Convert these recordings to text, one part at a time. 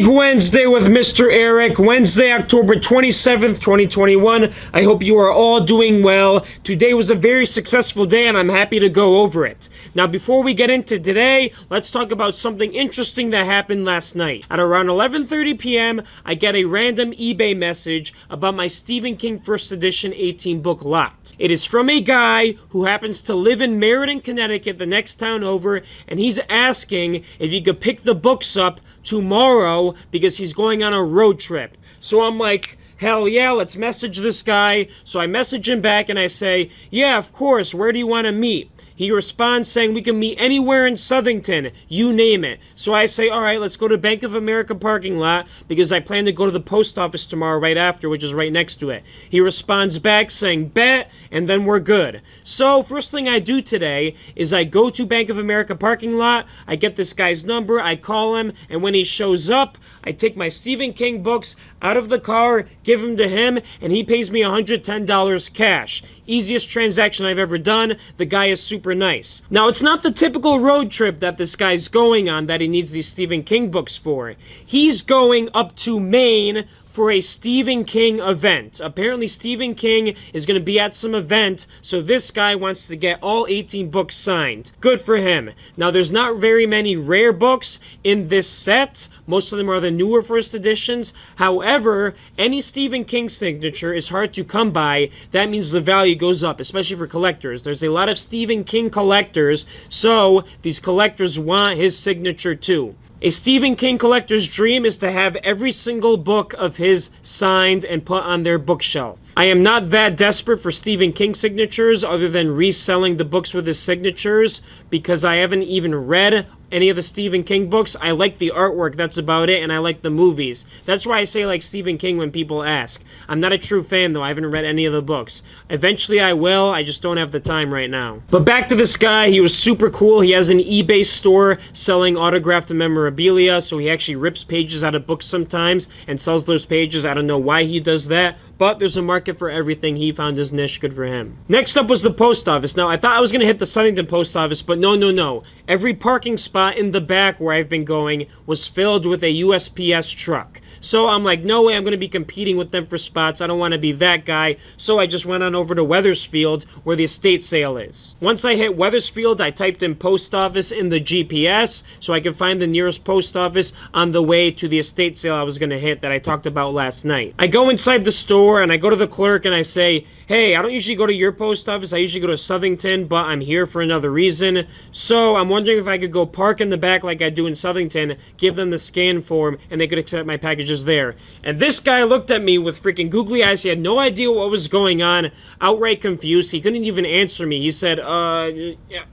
Big Wednesday with Mr. Eric, Wednesday, October 27th, 2021. I hope you are all doing well. Today was a very successful day and I'm happy to go over it. Now, before we get into today, let's talk about something interesting that happened last night. At around 11:30 p.m., I get a random eBay message about my Stephen King First Edition 18 book lot. It is from a guy who happens to live in Meriden, Connecticut, the next town over, and he's asking if you could pick the books up tomorrow because he's going on a road trip. So I'm like, hell yeah, let's message this guy. So I message him back and I say, yeah, of course, where do you want to meet? He responds saying we can meet anywhere in Southington, you name it. So I say, all right, let's go to Bank of America parking lot because I plan to go to the post office tomorrow right after, which is right next to it. He responds back saying, bet, and then we're good. So first thing I do today is I go to Bank of America parking lot, I get this guy's number, I call him, and when he shows up, I take my Stephen King books out of the car, give them to him, and he pays me $110 cash. Easiest transaction I've ever done. The guy is super nice. Now, it's not the typical road trip that this guy's going on that he needs these Stephen King books for. He's going up to Maine for a Stephen King event. Apparently, Stephen King is going to be at some event, so this guy wants to get all 18 books signed. Good for him. Now, there's not very many rare books in this set. Most of them are the newer first editions. However, any Stephen King signature is hard to come by. That means the value goes up, especially for collectors. There's a lot of Stephen King collectors, so these collectors want his signature too. A Stephen King collector's dream is to have every single book of his signed and put on their bookshelf. I am not that desperate for Stephen King signatures other than reselling the books with his signatures because I haven't even read any of the Stephen King books. I like the artwork, that's about it, and I like the movies. That's why I say like Stephen King when people ask. I'm not a true fan though, I haven't read any of the books. Eventually I will, I just don't have the time right now. But back to this guy, he was super cool. He has an eBay store selling autographed memorabilia, so he actually rips pages out of books sometimes and sells those pages. I don't know why he does that, but there's a market for everything. He found his niche, good for him. Next up was the post office. Now, I thought I was going to hit the Southington post office, but no. Every parking spot in the back where I've been going was filled with a USPS truck. So I'm like, no way I'm going to be competing with them for spots. I don't want to be that guy. So I just went on over to Wethersfield where the estate sale is. Once I hit Wethersfield, I typed in post office in the GPS so I could find the nearest post office on the way to the estate sale I was going to hit that I talked about last night. I go inside the store and I go to the clerk and I say, hey, I don't usually go to your post office. I usually go to Southington, but I'm here for another reason. So I'm wondering if I could go park in the back like I do in Southington, give them the scan form, and they could accept my packages there. And this guy looked at me with freaking googly eyes. He had no idea what was going on, outright confused. He couldn't even answer me. He said, yeah.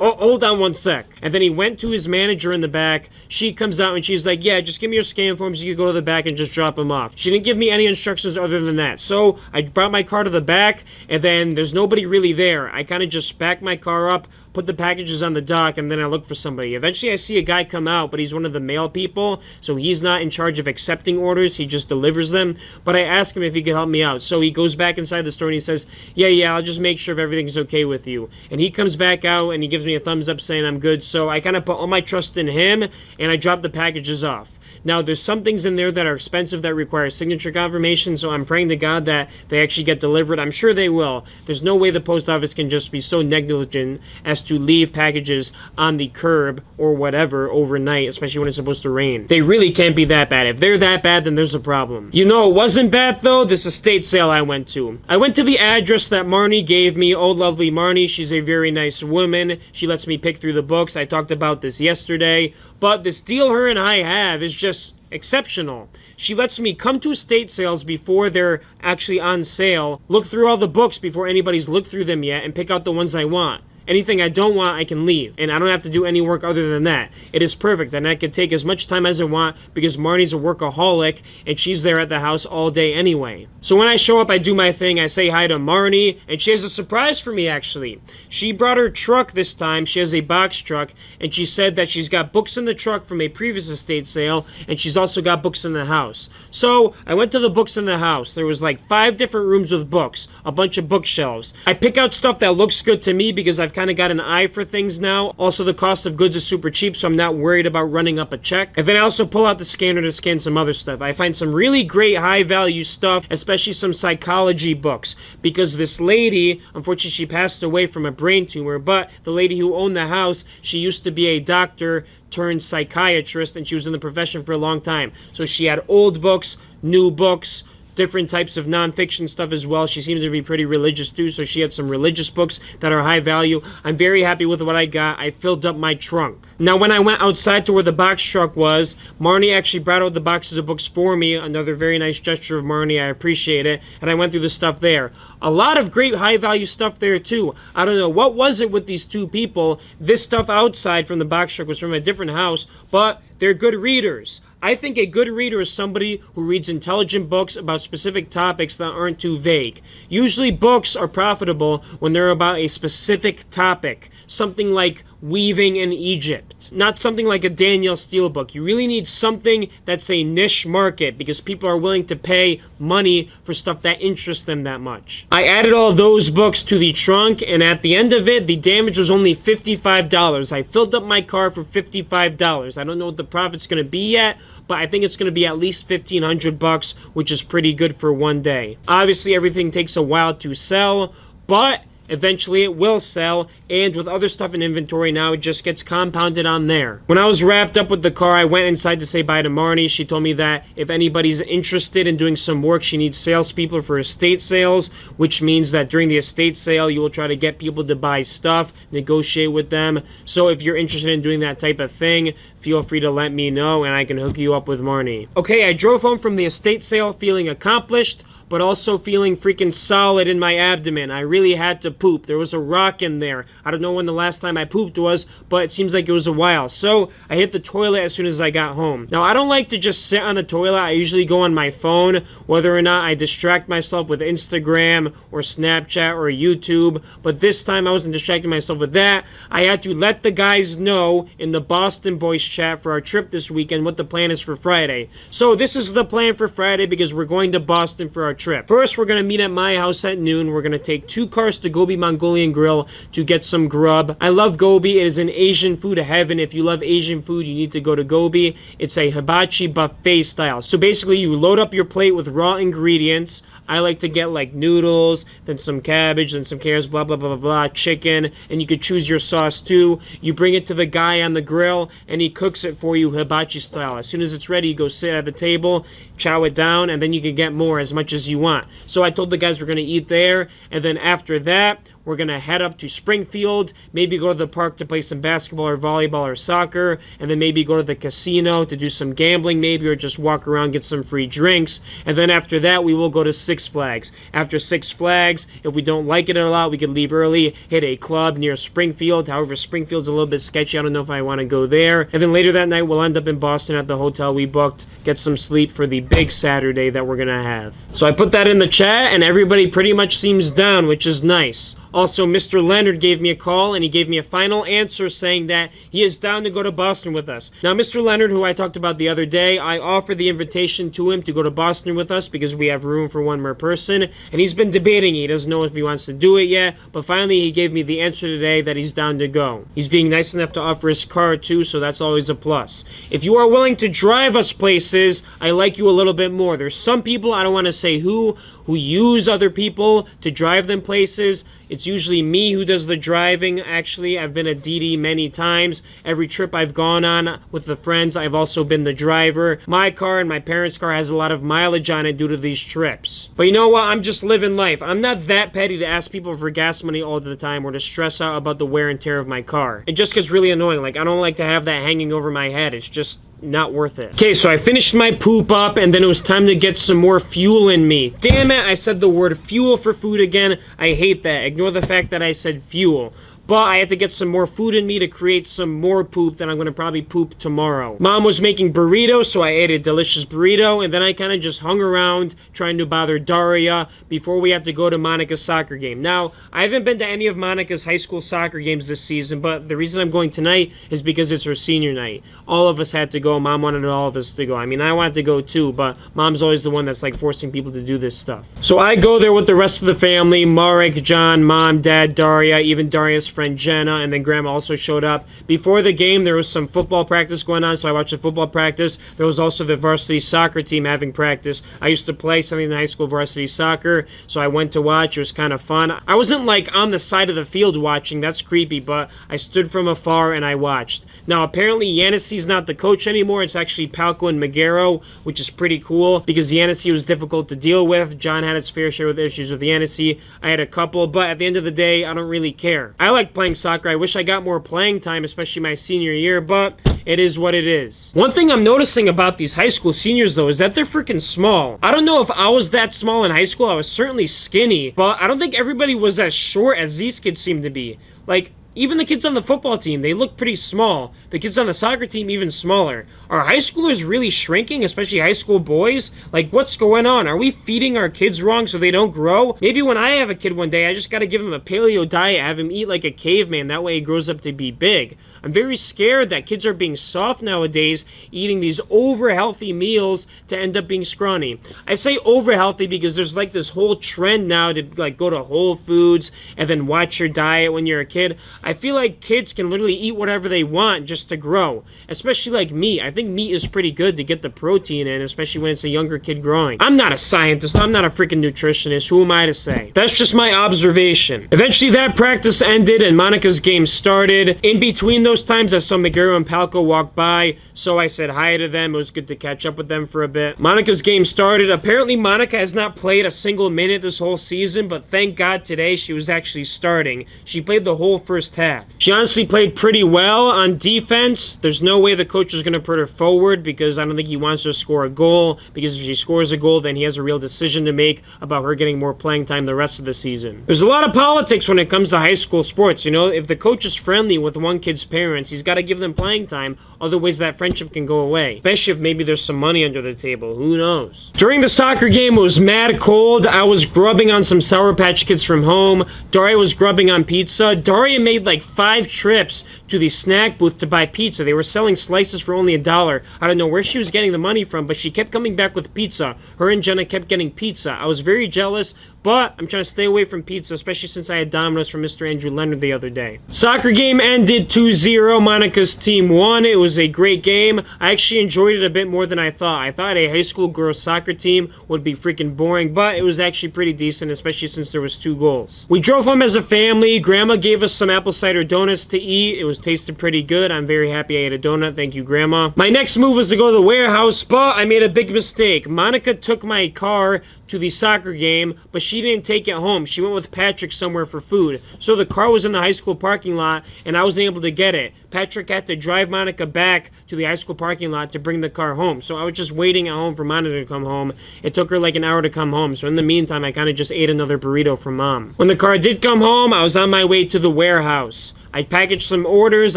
Oh, hold on one sec. And then he went to his manager in the back. She comes out and she's like, yeah, just give me your scan forms. You can go to the back and just drop them off. She didn't give me any instructions other than that. So I brought my car to the back and then there's nobody really there. I kind of just backed my car up, put the packages on the dock, and then I look for somebody. Eventually I see a guy come out, but he's one of the mail people, so he's not in charge of accepting orders. He just delivers them. But I ask him if he could help me out. So he goes back inside the store and he says, yeah, I'll just make sure if everything's okay with you. And he comes back out and he gives me a thumbs up saying I'm good. So I kind of put all my trust in him and I drop the packages off. Now, there's some things in there that are expensive that require signature confirmation, so I'm praying to God that they actually get delivered. I'm sure they will. There's no way the post office can just be so negligent as to leave packages on the curb or whatever overnight, especially when it's supposed to rain. They really can't be that bad. If they're that bad, then there's a problem. You know it wasn't bad, though? This estate sale I went to. I went to the address that Marnie gave me. Oh, lovely Marnie. She's a very nice woman. She lets me pick through the books. I talked about this yesterday. But this deal her and I have is just exceptional. She lets me come to estate sales before they're actually on sale, look through all the books before anybody's looked through them yet, and pick out the ones I want. Anything I don't want, I can leave. And I don't have to do any work other than that. It is perfect. And I can take as much time as I want because Marnie's a workaholic and she's there at the house all day anyway. So when I show up, I do my thing. I say hi to Marnie. And she has a surprise for me, actually. She brought her truck this time. She has a box truck. And she said that she's got books in the truck from a previous estate sale. And she's also got books in the house. So I went to the books in the house. There was like 5 different rooms with books. A bunch of bookshelves. I pick out stuff that looks good to me because I've I've kind of got an eye for things now. Also, the cost of goods is super cheap, so I'm not worried about running up a check. And then I also pull out the scanner to scan some other stuff. I find some really great high value stuff, especially some psychology books, because this lady, unfortunately she passed away from a brain tumor, but the lady who owned the house, she used to be a doctor turned psychiatrist, and she was in the profession for a long time. So she had old books, new books, different types of nonfiction stuff as well. She seemed to be pretty religious too, so she had some religious books that are high value. I'm very happy with what I got. I filled up my trunk. Now, when I went outside to where the box truck was, Marnie actually brought out the boxes of books for me. Another very nice gesture of Marnie. I appreciate it. And I went through the stuff there. A lot of great high value stuff there too. I don't know what was it with these two people. This stuff outside from the box truck was from a different house, but they're good readers. I think a good reader is somebody who reads intelligent books about specific topics that aren't too vague. Usually books are profitable when they're about a specific topic. Something like weaving in Egypt. Not something like a Danielle Steele book. You really need something that's a niche market because people are willing to pay money for stuff that interests them that much. I added all those books to the trunk, and at the end of it, the damage was only $55. I filled up my car for $55. I don't know what the profit's going to be yet, but I think it's going to be at least $1,500, which is pretty good for one day. Obviously, everything takes a while to sell, but eventually it will sell, and with other stuff in inventory now, it just gets compounded on there. When I was wrapped up with the car, I went inside to say bye to Marnie. She told me that if anybody's interested in doing some work, she needs salespeople for estate sales, which means that during the estate sale, you will try to get people to buy stuff, negotiate with them. So if you're interested in doing that type of thing, feel free to let me know, and I can hook you up with Marnie. Okay, I drove home from the estate sale feeling accomplished, but also feeling freaking solid in my abdomen. I really had to poop. There was a rock in there. I don't know when the last time I pooped was, but it seems like it was a while. So I hit the toilet as soon as I got home. Now, I don't like to just sit on the toilet. I usually go on my phone, whether or not I distract myself with Instagram or Snapchat or YouTube. But this time I wasn't distracting myself with that. I had to let the guys know in the Boston Boys chat for our trip this weekend what the plan is for Friday. So this is the plan for Friday because we're going to Boston for our trip. First, we're going to meet at my house at noon. We're going to take 2 cars to Gobi Mongolian Grill to get some grub. I love Gobi. It is an Asian food heaven. If you love Asian food, you need to go to Gobi. It's a hibachi buffet style. So basically, you load up your plate with raw ingredients. I like to get like noodles, then some cabbage, then some carrots, blah, blah, blah, blah, blah, chicken, and you could choose your sauce too. You bring it to the guy on the grill, and he cooks it for you hibachi style. As soon as it's ready, you go sit at the table, chow it down, and then you can get more as much as you want. So I told the guys we're going to eat there, and then after that, we're going to head up to Springfield, maybe go to the park to play some basketball or volleyball or soccer, and then maybe go to the casino to do some gambling maybe, or just walk around, get some free drinks. And then after that, we will go to Six Flags. After Six Flags, if we don't like it a lot, we could leave early, hit a club near Springfield. However, Springfield's a little bit sketchy. I don't know if I want to go there. And then later that night, we'll end up in Boston at the hotel we booked, get some sleep for the big Saturday that we're going to have. So I put that in the chat, and everybody pretty much seems down, which is nice. Also, Mr. Leonard gave me a call, and he gave me a final answer saying that he is down to go to Boston with us. Now, Mr. Leonard, who I talked about the other day, I offered the invitation to him to go to Boston with us because we have room for one more person, and he's been debating. He doesn't know if he wants to do it yet, but finally he gave me the answer today that he's down to go. He's being nice enough to offer his car too, so that's always a plus. If you are willing to drive us places, I like you a little bit more. There's some people, I don't want to say who use other people to drive them places. It's usually me who does the driving. Actually, I've been at DD many times. Every trip I've gone on with the friends, I've also been the driver. My car and my parents' car has a lot of mileage on it due to these trips. But you know what? I'm just living life. I'm not that petty to ask people for gas money all the time or to stress out about the wear and tear of my car. It just gets really annoying. Like, I don't like to have that hanging over my head. It's just not worth it. Okay, so I finished my poop up, and then it was time to get some more fuel in me. Damn it, I said the word fuel for food again. I hate that. Ignore the fact that I said fuel. But I had to get some more food in me to create some more poop that I'm going to probably poop tomorrow. Mom was making burritos, so I ate a delicious burrito, and then I kind of just hung around trying to bother Daria before we had to go to Monica's soccer game. Now, I haven't been to any of Monica's high school soccer games this season, but the reason I'm going tonight is because it's her senior night. All of us had to go. Mom wanted all of us to go. I mean, I wanted to go too, but Mom's always the one that's like forcing people to do this stuff. So I go there with the rest of the family, Marek, John, Mom, Dad, Daria, even Daria's friend friend Jenna, and then Grandma also showed up. Before the game, there was some football practice going on, so I watched the football practice. There was also the varsity soccer team having practice. I used to play something in high school, varsity soccer, so I went to watch. It was kind of fun. I wasn't like on the side of the field watching. That's creepy, but I stood from afar and I watched. Now, apparently, Yanisse's not the coach anymore. It's actually Palco and Magaro, which is pretty cool because Yanisse was difficult to deal with. John had his fair share with issues with Yanisse. I had a couple, but at the end of the day, I don't really care. I like playing soccer. I wish I got more playing time, especially my senior year, but it is what it is. One thing I'm noticing about these high school seniors, though, is that they're freaking small. I don't know if I was that small in high school. I was certainly skinny, but I don't think everybody was as short as these kids seem to be. Like, even the kids on the football team, they look pretty small. The kids on the soccer team, even smaller. Are high schoolers really shrinking, especially high school boys? Like, what's going on? Are we feeding our kids wrong so they don't grow? Maybe when I have a kid one day, I just gotta give him a paleo diet, have him eat like a caveman. That way he grows up to be big. I'm very scared that kids are being soft nowadays, eating these over-healthy meals to end up being scrawny. I say over-healthy because there's like this whole trend now to like go to Whole Foods and then watch your diet when you're a kid. I feel like kids can literally eat whatever they want just to grow, especially like meat. I think meat is pretty good to get the protein in, especially when it's a younger kid growing. I'm not a scientist. I'm not a freaking nutritionist. Who am I to say? That's just my observation. Eventually that practice ended and Monica's game started. In between those times, I saw Magaro and Palco walk by, so I said hi to them. It was good to catch up with them for a bit. Monica's game started. Apparently, Monica has not played a single minute this whole season, but thank God today she was actually starting. She played the whole first half. She honestly played pretty well on defense. There's no way the coach is going to put her forward because I don't think he wants her to score a goal, because if she scores a goal, then he has a real decision to make about her getting more playing time the rest of the season. There's a lot of politics when it comes to high school sports. You know, if the coach is friendly with one kid's parents, he's got to give them playing time, otherwise that friendship can go away. Especially if maybe there's some money under the table, who knows? During the soccer game, it was mad cold. I was grubbing on some Sour Patch Kids from home. Daria was grubbing on pizza. Daria made like 5 trips to the snack booth to buy pizza. They were selling slices for only $1. I don't know where she was getting the money from, but she kept coming back with pizza. Her and Jenna kept getting pizza. I was very jealous, but I'm trying to stay away from pizza, especially since I had Domino's from Mr. Andrew Leonard the other day. Soccer game ended 2-0. Monica's team won. It was a great game. I actually enjoyed it a bit more than I thought. I thought a high school girls soccer team would be freaking boring, but it was actually pretty decent, especially since there was 2 goals. We drove home as a family. Grandma gave us some apple cider donuts to eat. It was tasted pretty good. I'm very happy I ate a donut. Thank you, Grandma. My next move was to go to the warehouse, but I made a big mistake. Monica took my car to the soccer game, but she didn't take it home. She went with Patrick somewhere for food. So the car was in the high school parking lot, and I wasn't able to get it. Patrick had to drive Monica back to the high school parking lot to bring the car home. So I was just waiting at home for Monica to come home. It took her like an hour to come home. So in the meantime, I kind of just ate another burrito from Mom. When the car did come home, I was on my way to the warehouse. I packaged some orders,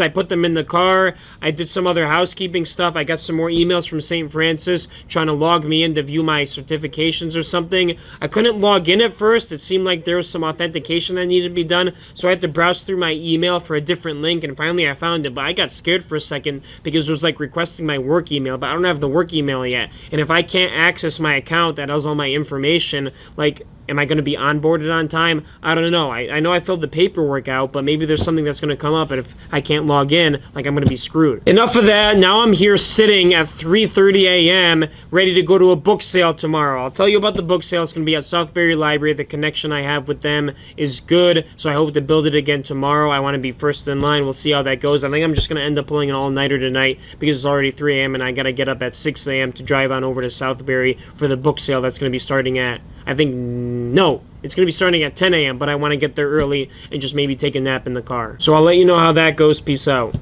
I put them in the car, I did some other housekeeping stuff, I got some more emails from St. Francis trying to log me in to view my certifications or something. I couldn't log in at first, it seemed like there was some authentication that needed to be done, so I had to browse through my email for a different link, and finally I found it, but I got scared for a second because it was like requesting my work email, but I don't have the work email yet, and if I can't access my account that has all my information, like, am I going to be onboarded on time? I don't know. I know I filled the paperwork out, but maybe there's something that's going to come up, and if I can't log in, like, I'm going to be screwed. Enough of that. Now I'm here sitting at 3:30 a.m. ready to go to a book sale tomorrow. I'll tell you about the book sale. It's going to be at Southbury Library. The connection I have with them is good, so I hope to build it again tomorrow. I want to be first in line. We'll see how that goes. I think I'm just going to end up pulling an all-nighter tonight because it's already 3 a.m. and I got to get up at 6 a.m. to drive on over to Southbury for the book sale that's going to be starting at, I think, no, it's going to be starting at 10 a.m., but I want to get there early and just maybe take a nap in the car. So I'll let you know how that goes. Peace out.